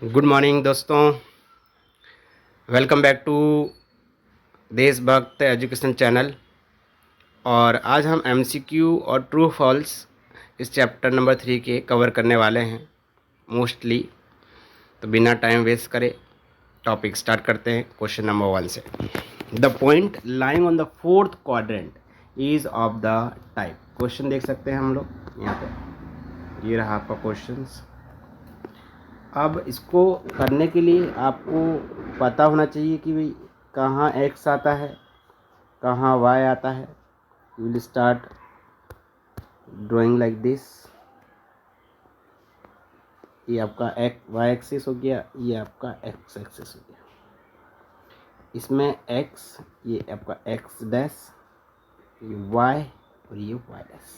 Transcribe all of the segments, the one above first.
Good morning दोस्तों, welcome back to देशभक्त education channel. और आज हम एमसीक्यू और ट्रू फॉल्स इस चैप्टर नंबर 3 के कवर करने वाले हैं मोस्टली। तो बिना टाइम वेस्ट करे टॉपिक स्टार्ट करते हैं क्वेश्चन नंबर 1 से। The point lying on the fourth quadrant is of the type. Question देख सकते हैं हम लोग यहाँ पे, ये रहा आपका क्वेश्चन। अब इसको करने के लिए आपको पता होना चाहिए कि भाई कहाँ x आता है, कहाँ y आता है। You will start drawing like this. ये आपका y एक्सिस हो गया, ये आपका x एक्सिस हो गया। इसमें x, ये आपका x डैश, ये y और ये y डैश।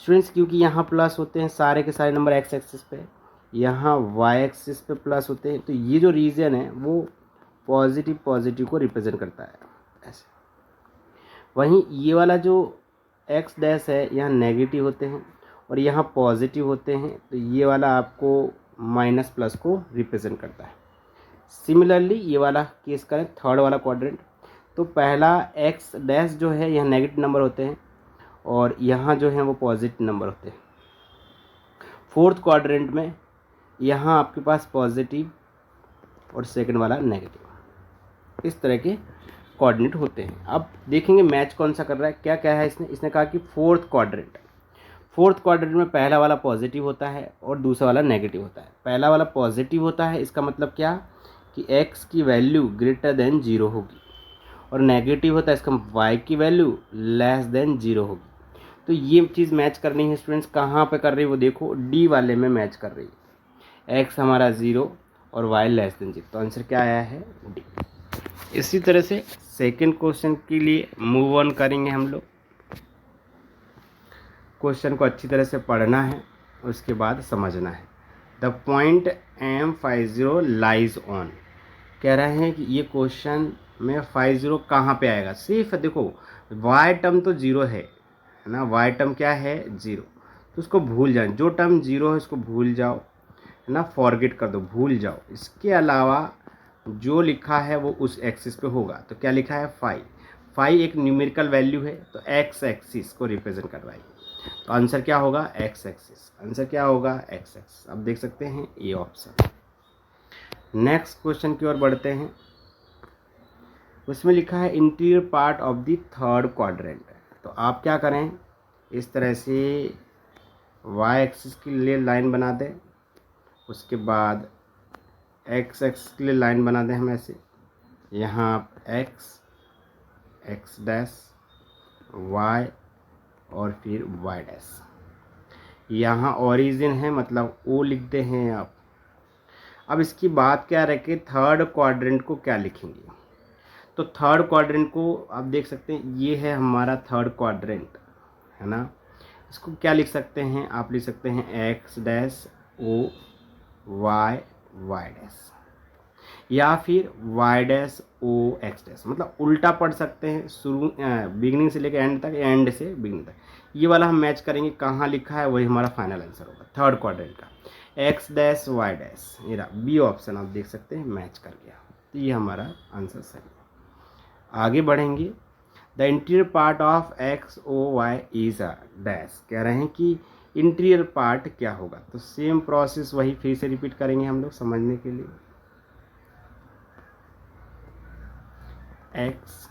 स्टूडेंट्स क्योंकि यहाँ प्लस होते हैं सारे के सारे नंबर x एक्सिस पे, यहाँ y एक्सिस पे प्लस होते हैं, तो ये जो रीजन है वो पॉजिटिव को रिप्रेजेंट करता है ऐसे। वहीं ये वाला जो x डैश है यहाँ नेगेटिव होते हैं और यहाँ पॉजिटिव होते हैं, तो ये वाला आपको माइनस प्लस को रिप्रेजेंट करता है। सिमिलरली ये वाला केस करें, थर्ड वाला क्वाड्रेंट, तो पहला x डैश जो है यहाँ नेगेटिव नंबर होते हैं और यहाँ जो है वो पॉजिटिव नंबर होते हैं। फोर्थ क्वाड्रेंट में यहाँ आपके पास पॉजिटिव और सेकंड वाला नेगेटिव, इस तरह के कोऑर्डिनेट होते हैं। अब देखेंगे मैच कौन सा कर रहा है, क्या क्या है इसने कहा कि फोर्थ क्वाड्रेंट में पहला वाला पॉजिटिव होता है और दूसरा वाला नेगेटिव होता है। पहला वाला पॉजिटिव होता है, इसका मतलब क्या कि x की वैल्यू ग्रेटर देन 0 होगी, और नेगेटिव होता है इसका y की वैल्यू लेस देन 0 होगी। तो ये चीज़ मैच करनी है स्टूडेंट्स। कहाँ पे कर रही है वो देखो, डी वाले में मैच कर रही है। x हमारा 0 और y लेस देन 0, तो आंसर क्या आया है डी। इसी तरह से सेकंड क्वेश्चन के लिए मूव ऑन करेंगे हम लोग। क्वेश्चन को अच्छी तरह से पढ़ना है, उसके बाद समझना है। The point M50 lies on, कह रहे हैं कि ये क्वेश्चन में 50 कहाँ पे आएगा। सिर्फ देखो y टर्म तो 0 है ना, y टर्म क्या है 0, तो उसको भूल जाओ। जो टर्म 0 है उसको भूल जाओ, है ना, फॉरगेट कर दो, भूल जाओ। इसके अलावा जो लिखा है वो उस एक्सिस पे होगा। तो क्या लिखा है 5 एक न्यूमेरिकल वैल्यू है, तो x एक्सिस को रिप्रेजेंट कर रहा है। तो आंसर क्या होगा x एक्सिस, आंसर क्या होगा x एक्सिस। अब देख सकते हैं ये ऑप्शन। नेक्स्ट क्वेश्चन की ओर बढ़ते हैं। उसमें लिखा है interior part of the third quadrant. तो आप क्या करें, इस तरह से y एक्सिस के लिए लाइन बना दें, उसके बाद x एक्सिस के लिए लाइन बना दें हम ऐसे। यहाँ x डैश, y और फिर y डैश। यहाँ ओरिजिन है मतलब O लिखते हैं आप। अब इसकी बात क्या रखें, थर्ड क्वाड्रेंट को क्या लिखेंगे। तो थर्ड क्वाड्रेंट को आप देख सकते हैं, ये है हमारा थर्ड क्वाड्रेंट, है ना। इसको क्या लिख सकते हैं, आप लिख सकते हैं x dash O y y dash, या फिर y dash O x dash. मतलब उल्टा पढ़ सकते हैं, शुरू बिगिनिंग से लेकर एंड तक, एंड से बिगिनिंग तक। ये वाला हम मैच करेंगे, कहाँ लिखा है वही हमारा फाइनल आंसर होगा थर्ड क्वाड्रेंट का, x डैश y डैश। ये रहा बी ऑप्शन, आप देख सकते हैं मैच कर गया, तो ये हमारा आंसर सही है। आगे बढ़ेंगे। The interior part of X O Y is a dash, कह रहे हैं कि इंटीरियर पार्ट क्या होगा। तो सेम प्रोसेस वही फिर से रिपीट करेंगे हम लोग समझने के लिए। X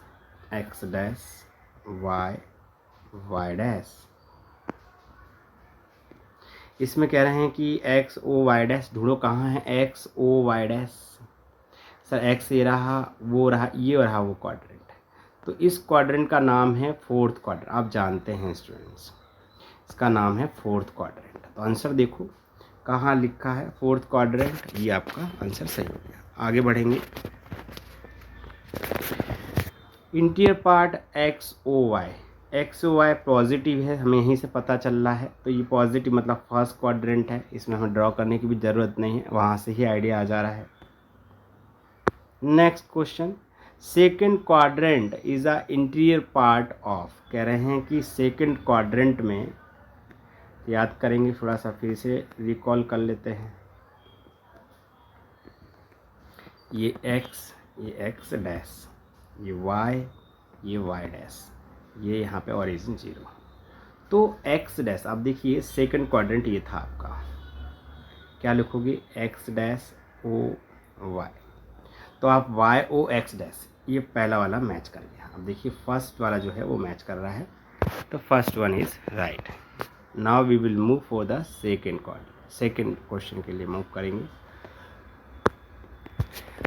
X dash, Y Y dash. इसमें कह रहे हैं कि एक्स ओ वाई डैश ढूंढो, कहाँ है X O Y dash. Sir X ये रहा, वो रहा, ये रहा वो क्वाड्रेंट। तो इस क्वाड्रेंट का नाम है फोर्थ क्वाड्रेंट, आप जानते हैं स्टूडेंट्स, इसका नाम है फोर्थ क्वाड्रेंट। तो आंसर देखो कहाँ लिखा है फोर्थ क्वाड्रेंट, ये आपका आंसर सही हो गया। आगे बढ़ेंगे। Interior part X O Y positive है, हमें यहीं से पता चल रहा है। तो ये पॉजिटिव मतलब फर्स्ट क्वाड्रेंट है, इसमें हमें ड्रॉ करने की भी ज़रूरत नहीं है, वहाँ से ही आइडिया आ जा रहा है। Next question, second quadrant is a interior part of, कह रहे हैं कि सेकेंड क्वाड्रेंट में, याद करेंगे थोड़ा सा फिर से रिकॉल कर लेते हैं। ये एक्स डैश, ये वाई डैश, ये यहाँ पे ओरिजिन 0। तो एक्स डैश, आप देखिए सेकंड क्वाड्रेंट ये था आपका, क्या लिखोगे, एक्स डैश ओ वाई। तो आप वाई ओ एक्स डैश, ये पहला वाला मैच कर गया। अब देखिए फर्स्ट वाला जो है वो मैच कर रहा है, तो first one is right. Now we will move for the second question के लिए मूव करेंगे।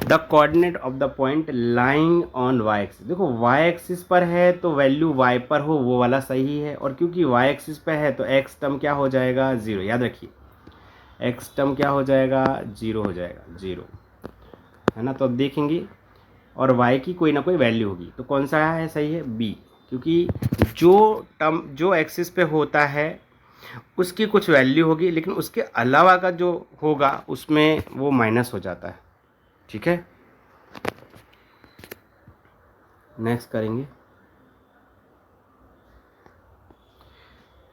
The coordinate of the point lying on Y axis. देखो वाई एक्सिस पर है तो वैल्यू वाई पर हो वो वाला सही है, और क्योंकि वाई एक्सिस पे है तो एक्स टर्म क्या हो जाएगा, 0। याद रखिए एक्स टर्म क्या हो जाएगा, 0 हो जाएगा, 0 है ना। तो अब देखेंगे, और y की कोई ना कोई वैल्यू होगी, तो कौन सा है सही है, b, क्योंकि जो एक्सिस पे होता है उसकी कुछ वैल्यू होगी, लेकिन उसके अलावा का जो होगा उसमें वो माइनस हो जाता है। ठीक है, नेक्स्ट करेंगे।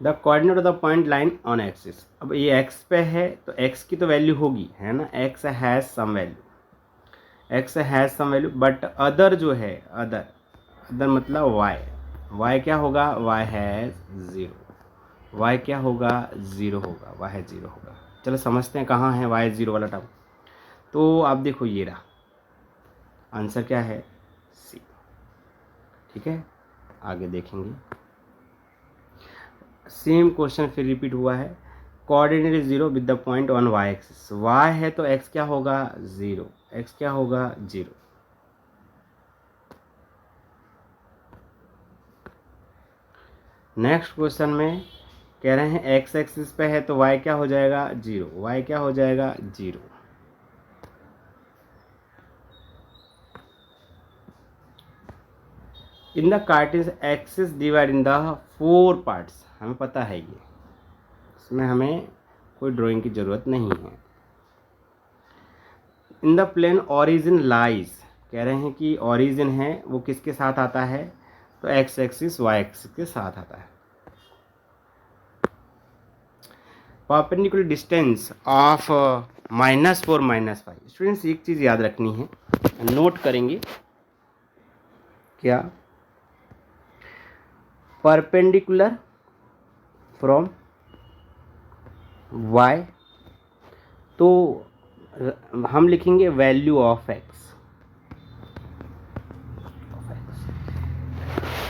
The coordinate of the point line on axis. अब ये एक्स पे है तो एक्स की तो वैल्यू होगी, है ना, X has some value, but other जो है, अदर मतलब वाई क्या होगा, वाई हैज़ 0, वाई क्या होगा, 0 होगा, वाई है 0 होगा। चलो समझते हैं कहाँ है वाई 0 वाला टर्म। तो आप देखो ये रहा, आंसर क्या है, सी। ठीक है, आगे देखेंगे। सेम क्वेश्चन फिर रिपीट हुआ है। Coordinate is 0 with the point on Y axis. Y है तो एक्स क्या होगा, 0, एक्स क्या होगा, 0। नेक्स्ट क्वेश्चन में कह रहे हैं एक्स एक्सिस पे है तो वाई क्या हो जाएगा, 0, वाई क्या हो जाएगा, 0। In the Cartesian axis divide in the 4 parts. हमें पता है ये, इसमें हमें कोई ड्राइंग की ज़रूरत नहीं है। In the plane origin lies, कह रहे हैं कि ओरिजिन है वो किसके साथ आता है, तो एक्स एक्सिस वाई एक्सिस के साथ आता है। Perpendicular distance of -4 -5। स्टूडेंट्स एक चीज़ याद रखनी है, नोट करेंगे क्या, परपेंडिकुलर फ्रॉम y, तो हम लिखेंगे वैल्यू ऑफ x,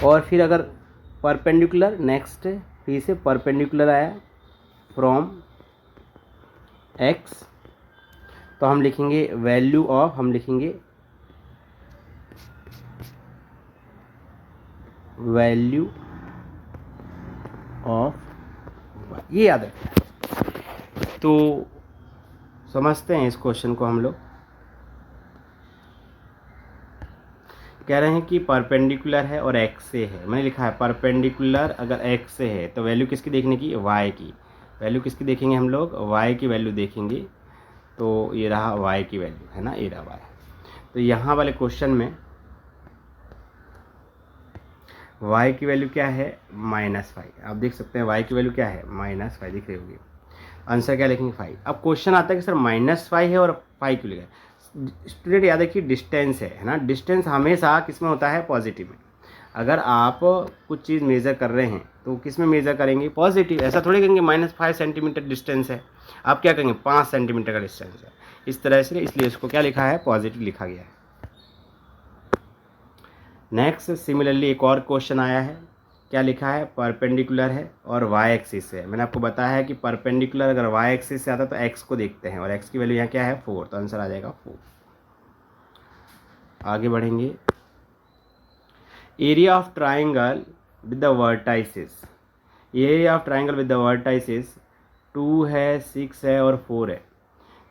और फिर अगर परपेंडिकुलर नेक्स्ट फिर से परपेंडिकुलर आया फ्रॉम x, तो हम लिखेंगे वैल्यू ऑफ, हम लिखेंगे वैल्यू ऑफ y, ये याद रखना। तो समझते हैं इस क्वेश्चन को हम लोग। कह रहे हैं कि परपेंडिकुलर है और x से है, मैंने लिखा है परपेंडिकुलर अगर x से है तो वैल्यू किसकी देखने की, y की वैल्यू किसकी देखेंगे हम लोग, y की वैल्यू देखेंगे। तो ये रहा y की वैल्यू, है ना, ये रहा y। तो यहाँ वाले क्वेश्चन में y की वैल्यू क्या है, -5। आप देख सकते हैं y की वैल्यू क्या है, -5 दिख रही होगी। आंसर क्या लिखेंगे, 5। अब क्वेश्चन आता है कि सर -5 है और 5 क्यों लिखा है। स्टूडेंट याद रखिए डिस्टेंस है ना, डिस्टेंस हमेशा किस में होता है, पॉजिटिव में। अगर आप कुछ चीज़ मेज़र कर रहे हैं तो किस में मेज़र करेंगे, पॉजिटिव। ऐसा थोड़ी कहेंगे -5 सेंटीमीटर डिस्टेंस है, आप क्या कहेंगे 5 सेंटीमीटर का डिस्टेंस है, इस तरह से, इसलिए इसको क्या लिखा है, पॉजिटिव लिखा गया है। नेक्स्ट सिमिलरली एक और क्वेश्चन आया है, क्या लिखा है, परपेंडिकुलर है और वाई एक्सिस है। मैंने आपको बताया है कि परपेंडिकुलर अगर वाई एक्सिस से आता है तो एक्स को देखते हैं, और एक्स की वैल्यू यहाँ क्या है, 4, तो आंसर आ जाएगा 4। आगे बढ़ेंगे। Area of triangle with the vertices, area of triangle with the vertices 2 है, 6 है और 4 है।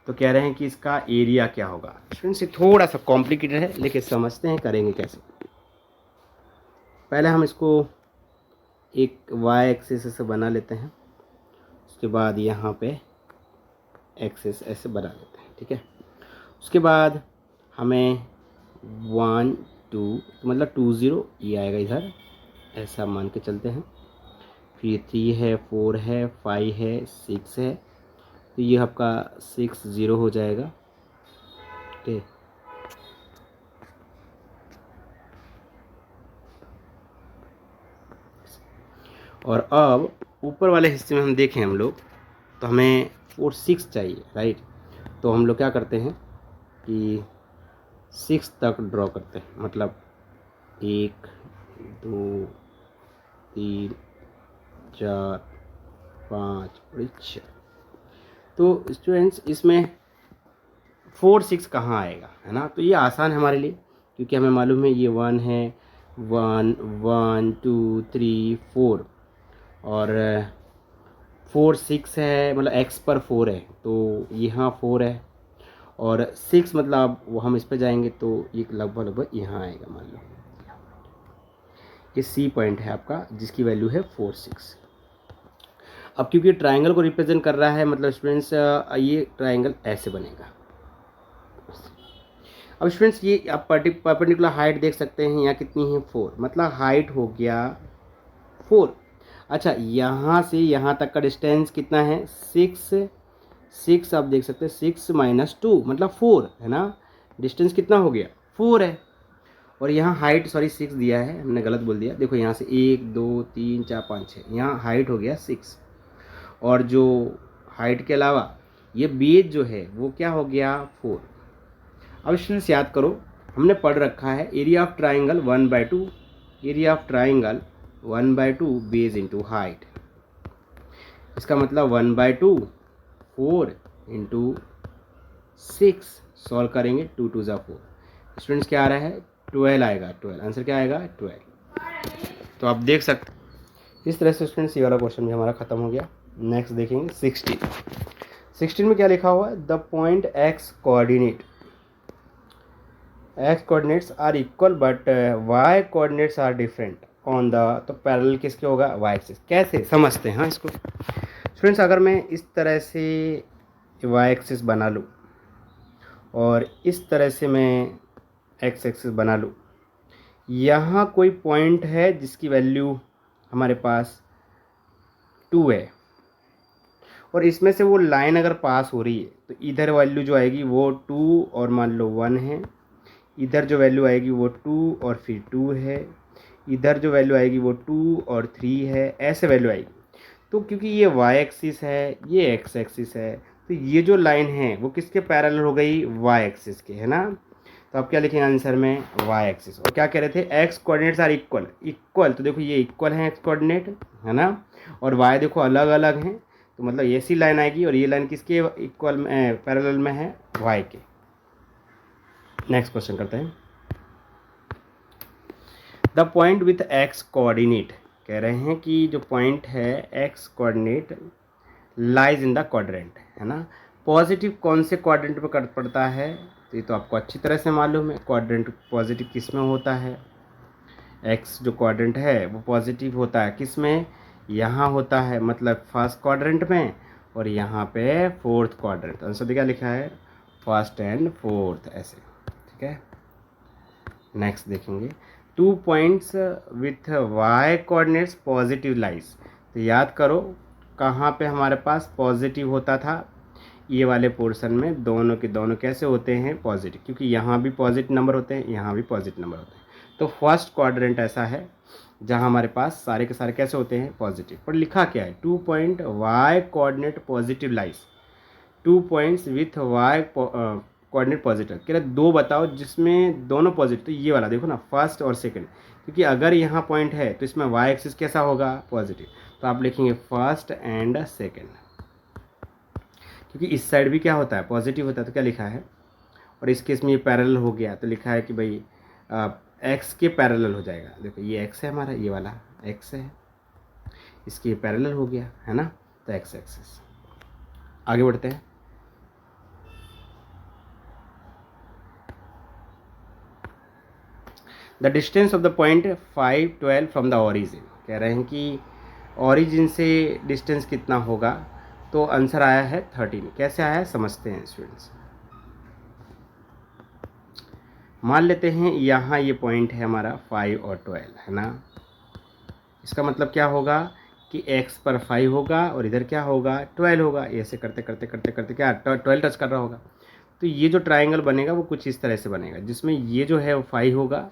तो कह रहे हैं कि इसका एरिया क्या होगा। स्टूडेंट्स थोड़ा सा कॉम्प्लिकेटेड है, लेकिन समझते हैं करेंगे कैसे। पहले हम इसको एक वाई एक्सिस से बना लेते हैं, उसके बाद यहाँ पे एक्सिस ऐसे बना लेते हैं, ठीक है। उसके बाद हमें 1 2 तो मतलब 2 0 ये आएगा इधर, ऐसा मान के चलते हैं। फिर 3 है, 4 है, 5 है, 6 है, तो ये आपका 6 0 हो जाएगा, ठीक है। और अब ऊपर वाले हिस्से में हम देखें हम लोग तो हमें 4 6 चाहिए, राइट। तो हम लोग क्या करते हैं कि 6 तक ड्रॉ करते हैं, मतलब 1 2 3 4 5 और 6। तो स्टूडेंट्स इसमें 4 6 कहाँ आएगा, है ना। तो ये आसान है हमारे लिए, क्योंकि हमें मालूम है ये 1 है, 1 1 2 3 4 और 4 6 है, मतलब x पर 4 है तो यहाँ 4 है, और 6 मतलब वो हम इस पर जाएंगे तो ये लगभग लगभग यहाँ आएगा। मान लो ये C पॉइंट है आपका, जिसकी वैल्यू है 4 6। अब क्योंकि ट्राइंगल को रिप्रेजेंट कर रहा है, मतलब स्टूडेंट्स ये ट्राइंगल ऐसे बनेगा। अब स्टूडेंट्स ये आप पर्टिकुलर हाइट देख सकते हैं, यहाँ कितनी है 4, मतलब हाइट हो गया 4। अच्छा, यहाँ से यहाँ तक का डिस्टेंस कितना है 6 6, आप देख सकते हैं 6 माइनस 2 मतलब 4, है ना। डिस्टेंस कितना हो गया 4 है। और यहाँ हाइट, सॉरी 6 दिया है, हमने गलत बोल दिया। देखो यहाँ से 1 2 3 4 5 6, यहाँ हाइट हो गया 6। और जो हाइट के अलावा ये बेस जो है वो क्या हो गया 4। अब स्टूडेंट्स याद करो, हमने पढ़ रखा है area of triangle 1/2, area of triangle 1/2 base into height. इसका मतलब 1/2 4 इंटू 6, सॉल्व करेंगे 2 2 ज़ा 4। स्टूडेंट्स क्या आ रहा है 12 आएगा, 12 आंसर क्या आएगा 12। तो आप देख सकते इस तरह से स्टूडेंट्स ये वाला क्वेश्चन भी हमारा खत्म हो गया। नेक्स्ट देखेंगे 16 में क्या लिखा हुआ है, the point x coordinates are equal but y coordinates are different on the, तो पैरेलल किसके होगा y एक्सिस। कैसे समझते हैं हाँ इसको स्टूडेंट्स। अगर मैं इस तरह से y एक्सिस बना लूँ और इस तरह से मैं x एक्सिस बना लूँ, यहाँ कोई पॉइंट है जिसकी वैल्यू हमारे पास 2 है, और इसमें से वो लाइन अगर पास हो रही है तो इधर वैल्यू जो आएगी वो 2 और मान लो 1 है, इधर जो वैल्यू आएगी वो 2 और फिर 2 है, इधर जो वैल्यू आएगी वो 2 और 3 है, ऐसे वैल्यू आएगी। तो क्योंकि ये y एक्सिस है, ये x एक्सिस है, तो ये जो लाइन है वो किसके पैरेलल हो गई y एक्सिस के, है ना। तो आप क्या लिखेंगे आंसर में y एक्सिस। और क्या कह रहे थे x coordinates are equal, equal तो देखो ये इक्वल है x कोऑर्डिनेट, है ना, और y देखो अलग अलग हैं, तो मतलब ऐसी लाइन आएगी और ये लाइन किसके इक्वल में पैरेलल में है y के। नेक्स्ट क्वेश्चन करते हैं, the point with x coordinate, कह रहे हैं कि जो पॉइंट है x coordinate lies in the quadrant, है ना। पॉजिटिव कौन से क्वाड्रेंट पे कट पड़ता है, तो ये तो आपको अच्छी तरह से मालूम है, क्वाड्रेंट पॉजिटिव किस में होता है, x जो क्वाड्रेंट है वो पॉजिटिव होता है किस में, यहाँ होता है, मतलब फर्स्ट क्वाड्रेंट में, और यहाँ पे फोर्थ क्वाड्रेंट। आंसर क्या लिखा है फर्स्ट एंड फोर्थ, ऐसे, ठीक है। नेक्स्ट देखेंगे, 2 points with y coordinates positive lies, तो याद करो कहाँ पे हमारे पास पॉजिटिव होता था, ये वाले पोर्शन में दोनों के दोनों कैसे होते हैं पॉजिटिव, क्योंकि यहाँ भी पॉजिटिव नंबर होते हैं, यहाँ भी पॉजिटिव नंबर होते हैं। तो फर्स्ट क्वाड्रेंट ऐसा है जहाँ हमारे पास सारे के सारे कैसे होते हैं पॉजिटिव। पर लिखा क्या है 2 point y coordinate positive lies, 2 points with y coordinate positive, कह रहे 2 बताओ जिसमें दोनों पॉजिटिव। तो ये वाला देखो ना फर्स्ट और सेकंड, क्योंकि अगर यहाँ पॉइंट है तो इसमें y एक्सिस कैसा होगा पॉजिटिव, तो आप लिखेंगे फर्स्ट एंड सेकंड, क्योंकि इस साइड भी क्या होता है पॉजिटिव होता है, तो क्या लिखा है। और इस केस में ये पैरेलल हो गया तो लिखा है कि भाई x के पैरेलल हो जाएगा। देखो ये x है हमारा, ये वाला x है, इसके पैरेलल हो गया, है ना, तो x एक्सिस। आगे बढ़ते हैं, the distance of the point 5 12 from the origin, कह रहे हैं कि ओरिजिन से डिस्टेंस कितना होगा, तो आंसर आया है 13। कैसे आया है समझते हैं स्टूडेंट्स। मान लेते हैं यहाँ ये पॉइंट है हमारा 5 और 12, है ना। इसका मतलब क्या होगा कि x पर 5 होगा और इधर क्या होगा 12 होगा, ऐसे करते करते करते करते क्या 12 टच कर रहा होगा। तो ये जो ट्राइंगल बनेगा वो कुछ इस तरह से बनेगा, जिसमें ये जो है वो 5 होगा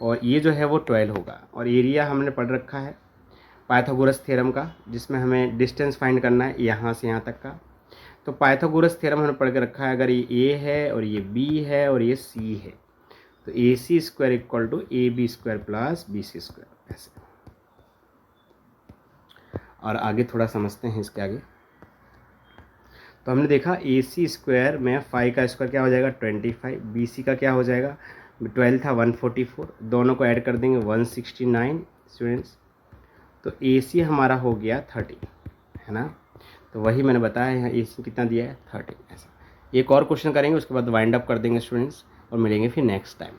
और ये जो है वो 12 होगा, और एरिया हमने पढ़ रखा है पाइथागोरस थ्योरम का, जिसमें हमें डिस्टेंस फाइंड करना है यहाँ से यहाँ तक का। तो पाइथागोरस थ्योरम हमने पढ़ के रखा है, अगर ये a है और ये b है और ये c है तो AC square equal to AB square plus BC square, ऐसे। और आगे थोड़ा समझते हैं इसके आगे। तो हमने देखा AC स्क्वायर में 5 का स्क्वायर क्या हो जाएगा 25, BC का क्या हो जाएगा 12 था 144, दोनों को ऐड कर देंगे 169 स्टूडेंट्स। तो AC हमारा हो गया 30, है ना। तो वही मैंने बताया यहाँ AC कितना दिया है 30, ऐसा। एक और क्वेश्चन करेंगे, उसके बाद वाइंड अप कर देंगे स्टूडेंट्स और मिलेंगे फिर नेक्स्ट टाइम।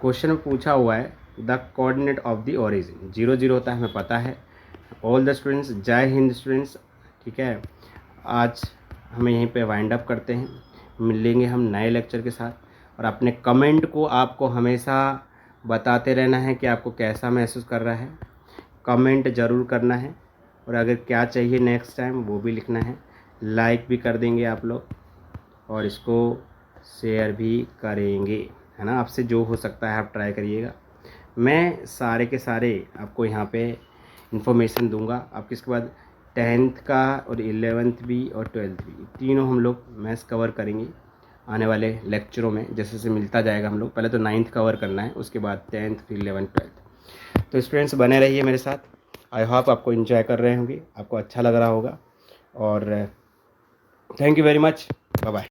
क्वेश्चन में पूछा हुआ है the coordinate of the origin, 0 0 होता है हमें पता है। ऑल द स्टूडेंट्स, जय हिंद स्टूडेंट्स, ठीक है। आज हमें यहीं पे वाइंड अप करते हैं, मिलेंगे हम नए लेक्चर के साथ। और अपने कमेंट को आपको हमेशा बताते रहना है कि आपको कैसा महसूस कर रहा है, कमेंट ज़रूर करना है। और अगर क्या चाहिए नेक्स्ट टाइम वो भी लिखना है, लाइक भी कर देंगे आप लोग और इसको शेयर भी करेंगे, है ना। आपसे जो हो सकता है आप ट्राई करिएगा। मैं सारे के सारे आपको यहाँ पे इन्फॉर्मेशन दूंगा। आप इसके बाद 10th का और 11th भी और 12th भी, तीनों हम लोग मैथ्स कवर करेंगे आने वाले लेक्चरों में, जैसे जैसे मिलता जाएगा। हम लोग पहले तो 9th कवर करना है, उसके बाद 10th, फिर 11th, 12th। तो स्टूडेंट्स बने रहिए मेरे साथ। आई होप आपको एंजॉय कर रहे होंगे, आपको अच्छा लग रहा होगा। और thank you very much, bye bye.